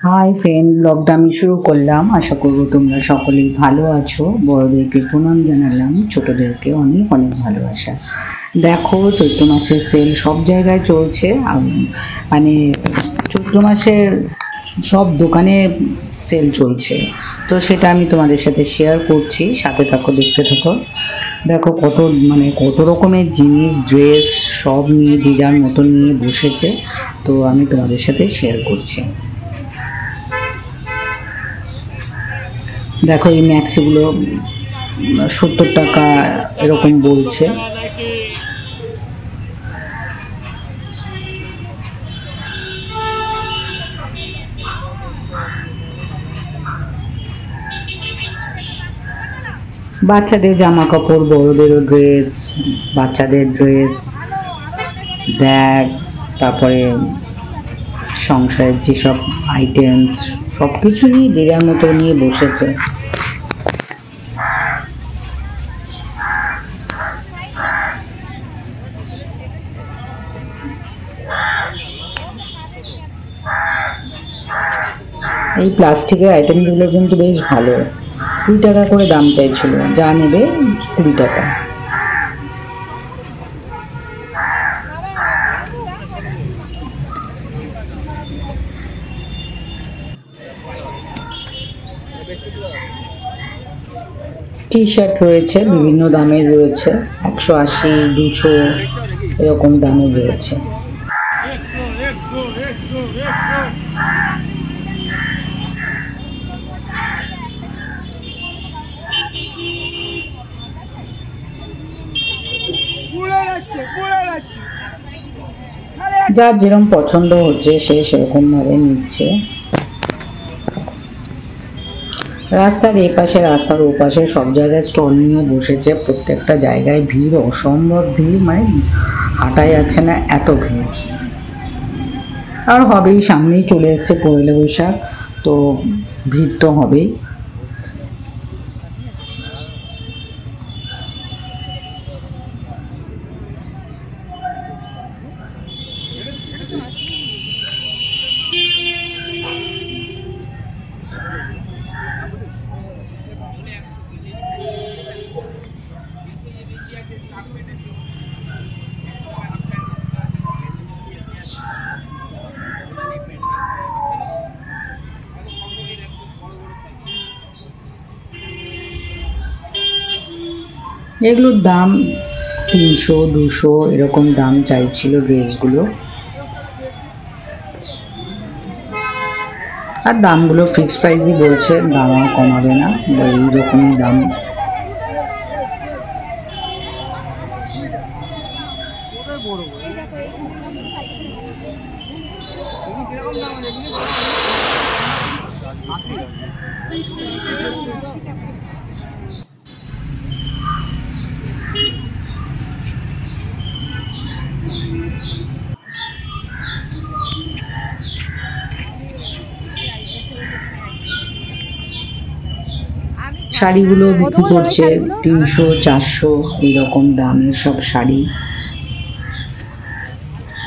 Hi friend, ব্লগটা আমি শুরু করলাম। আশা করব তোমরা সকলেই ভালো আছো। বড়দেরকে প্রণাম জানালাম, ছোটদেরকে অনেক অনেক ভালোবাসা। দেখো, চৈত্র মাসের সেল সব জায়গায় চলছে। মানে চৈত্র মাসের সব দোকানে সেল চলছে, তো সেটা আমি তোমাদের সাথে শেয়ার করছি। সাথে থাকো, দেখতে থাকো। দেখো কত রকমের জিনিস, ড্রেস সব নিয়ে যে যার মতন নিয়ে বসেছে, তো আমি তোমাদের সাথে শেয়ার করছি। দেখো, এই ম্যাক্সিগুলো 70 টাকা এরকম বলছে। বাচ্চাদের জামা কাপড়, বড়দেরও ড্রেস, বাচ্চাদের ড্রেস, ব্যাগ, তারপরে সংসারের যেসব আইটেমস সব কিছু নিয়ে যে যার মতো নিয়ে বসেছে। এই প্লাস্টিকের আইটেমগুলো কিন্তু বেশ ভালো। 2 টাকা করে দাম চাইছিল, যা নেবে 20 টাকা। টি শার্ট রয়েছে, বিভিন্ন দামের রয়েছে, 180, 200 এরকম দামের রয়েছে। যার যেরকম পছন্দ হচ্ছে সে সেরকম ভাবে নিচ্ছে। রাস্তার এপাশে রাস্তার ওপাশে সব জায়গায় স্টল নিয়ে বসেছে। প্রত্যেকটা জায়গায় ভিড়, অসম্ভব ভিড়, মানে হাঁটা যাচ্ছে না, এত ভিড়। আর হবেই, সামনেই চলে এসছে পয়লা বৈশাখ, তো ভিড় তো হবেই। এগুলোর দাম 300, 200 এরকম দাম চাইছিল ড্রেসগুলো। আর দামগুলো ফিক্সড প্রাইসই বলছে, দাম আর কমাবে না, এইরকমই দাম। শাড়িগুলো বিক্রি করছে 300, 400 এইরকম দামের সব শাড়ি।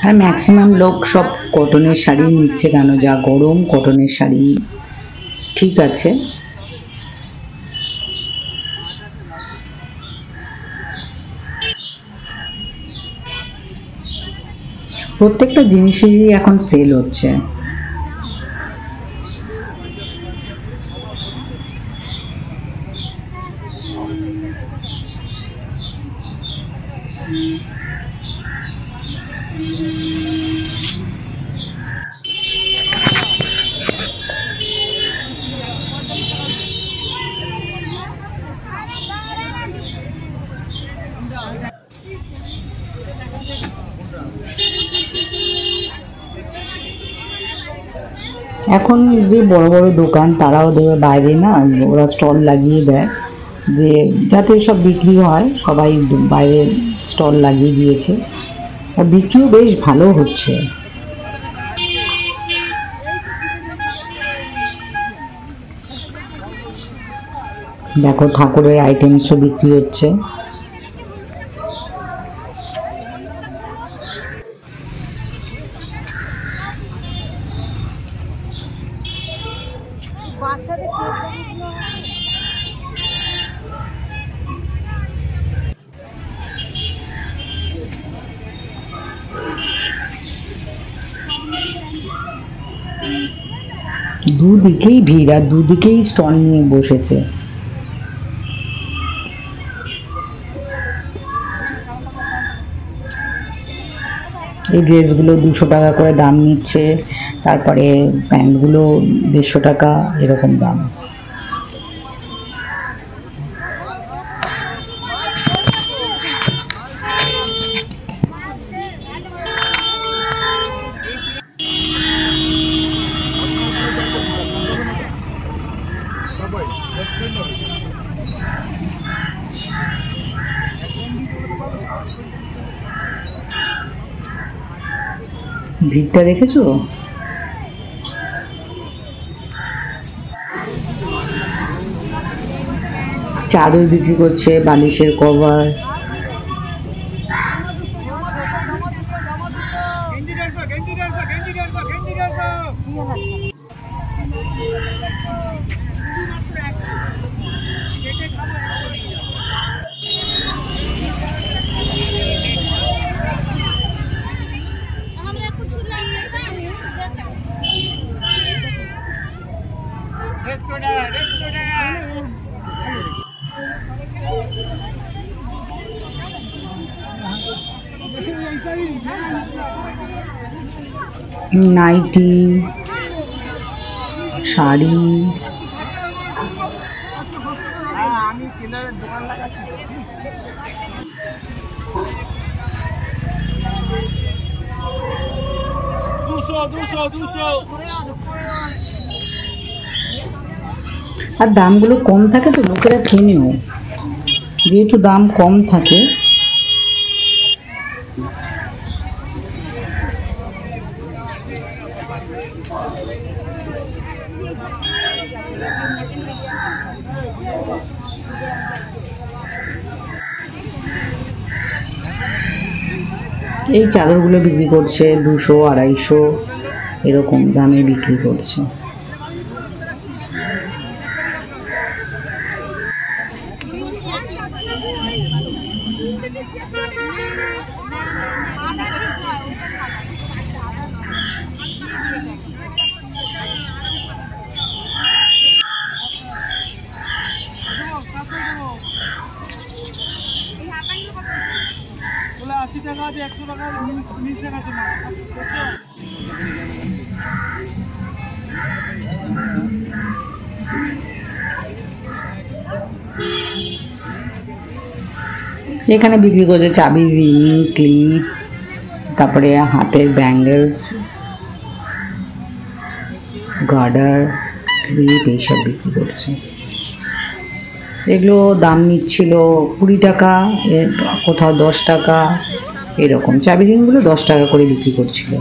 আর ম্যাক্সিমাম লোক সব কটনের শাড়ি নিচ্ছে, কেন যা গরম, কটনের শাড়ি ঠিক আছে। প্রত্যেকটা জিনিসেরই এখন সেল হচ্ছে। এখন যে বড় বড় দোকান তারাও দেবে বাইরে, না ওরা স্টল লাগিয়ে দেয়, যে যাতে সব বিক্রি হয়, সবাই বাইরে স্টল লাগিয়ে দিয়েছে, আর বিক্রিও বেশ ভালো হচ্ছে। দেখো, ঠাকুরের আইটেমসও বিক্রি হচ্ছে। দুদিকেই ভিড় আর দুদিকেই স্টল নিয়ে বসেছে। এই ড্রেসগুলো 200 টাকা করে দাম নিচ্ছে, তারপরে প্যান্টগুলো 150 টাকা এরকম দাম। ভিড়টা দেখেছো? চাদর বিক্রি করছে, বালিশের কভার। নাইটি, শাড়ি, আর দামগুলো কম থাকে তো লোকেরা কেনেও, যেহেতু দাম কম থাকে। এই চাদরগুলো বিক্রি করছে 200-250 এরকম দামে বিক্রি করছে। এখানে বিক্রি করছে চাবির রিং, ক্লিপ, তারপরে হাতের ব্যাঙ্গেলস, গার্ডার, ক্লিপ এইসব বিক্রি করছে। এগুলো দাম নিচ্ছিল 20 টাকা, কোথাও 10 টাকা এরকম। চাবি রিংগুলো 10 টাকা করে বিক্রি করছিল।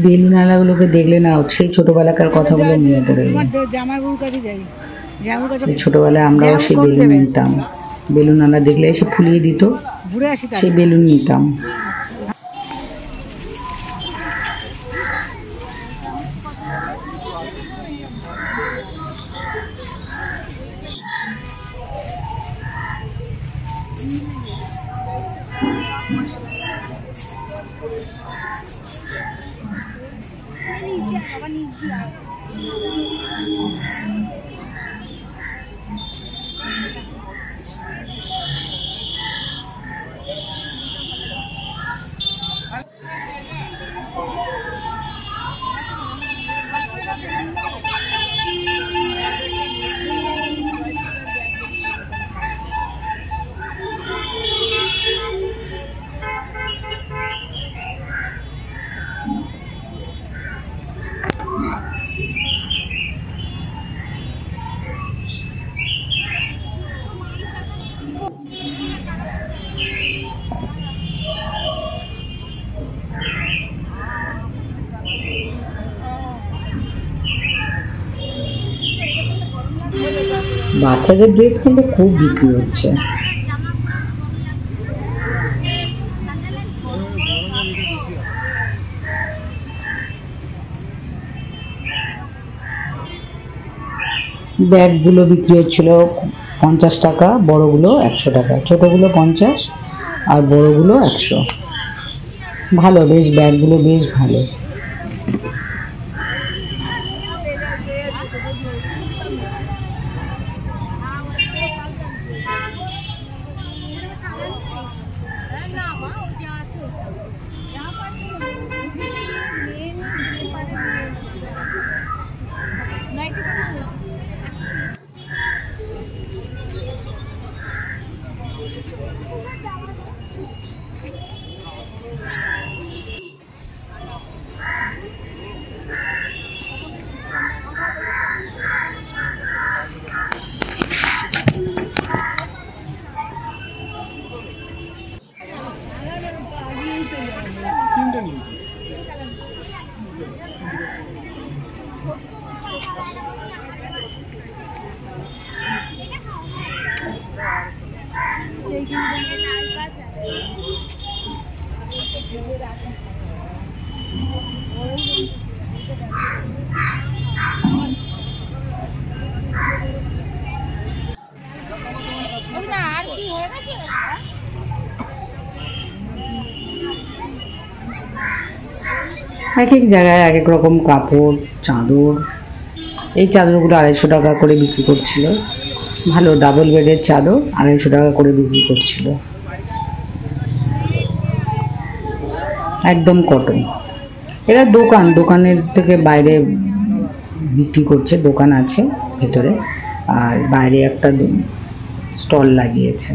বেলুনালাগুলোকে দেখলে না সেই ছোটবেলাকার কথাগুলো মনে পড়ে যায়। ছোটবেলায় আমরাও সেই বেলুন নিতাম, বেলুনালা দেখলে এসে ফুলিয়ে দিত, সেই বেলুন নিতাম। বাচ্চাদের ড্রেস কিন্তু খুব বিক্রি হচ্ছে। ব্যাগগুলো বিক্রি হচ্ছিল 50 টাকা, বড়গুলো 100 টাকা, ছোটগুলো 50 আর বড়গুলো 100। ভালো, বেশ ব্যাগগুলো বেশ ভালো। এক এক জায়গায় এক এক রকম কাপড়, চাদর। এই চাদরগুলো 250 টাকা করে বিক্রি করছিল। ভালো ডাবল বেডের চাদর 250 টাকা করে বিক্রি করছিল, একদম কটন। এরা দোকানের থেকে বাইরে বিক্রি করছে, দোকান আছে ভেতরে, আর বাইরে একটা স্টল লাগিয়েছে।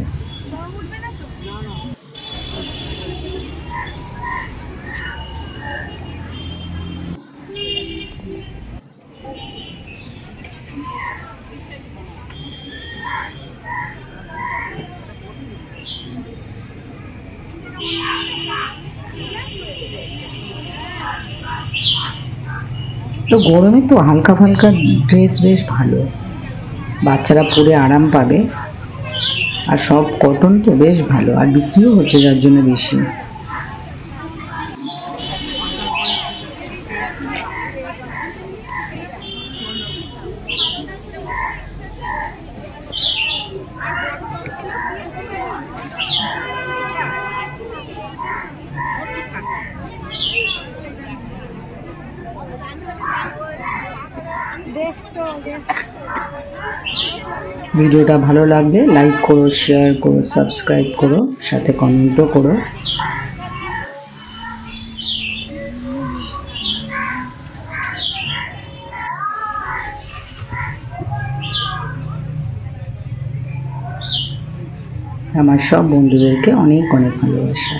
তো গরমে তো হালকা ফালকা ড্রেস বেশ ভালো, বাচ্চারা পরে আরাম পাবে, আর সব কটন তো বেশ ভালো, আর বিক্রিও হচ্ছে যার জন্য বেশি। ভিডিওটা ভালো লাগলে লাইক করো, শেয়ার করো, সাবস্ক্রাইব করো, সাথে কমেন্টও করো। আমার সব বন্ধুদেরকে অনেক অনেক ভালোবাসা।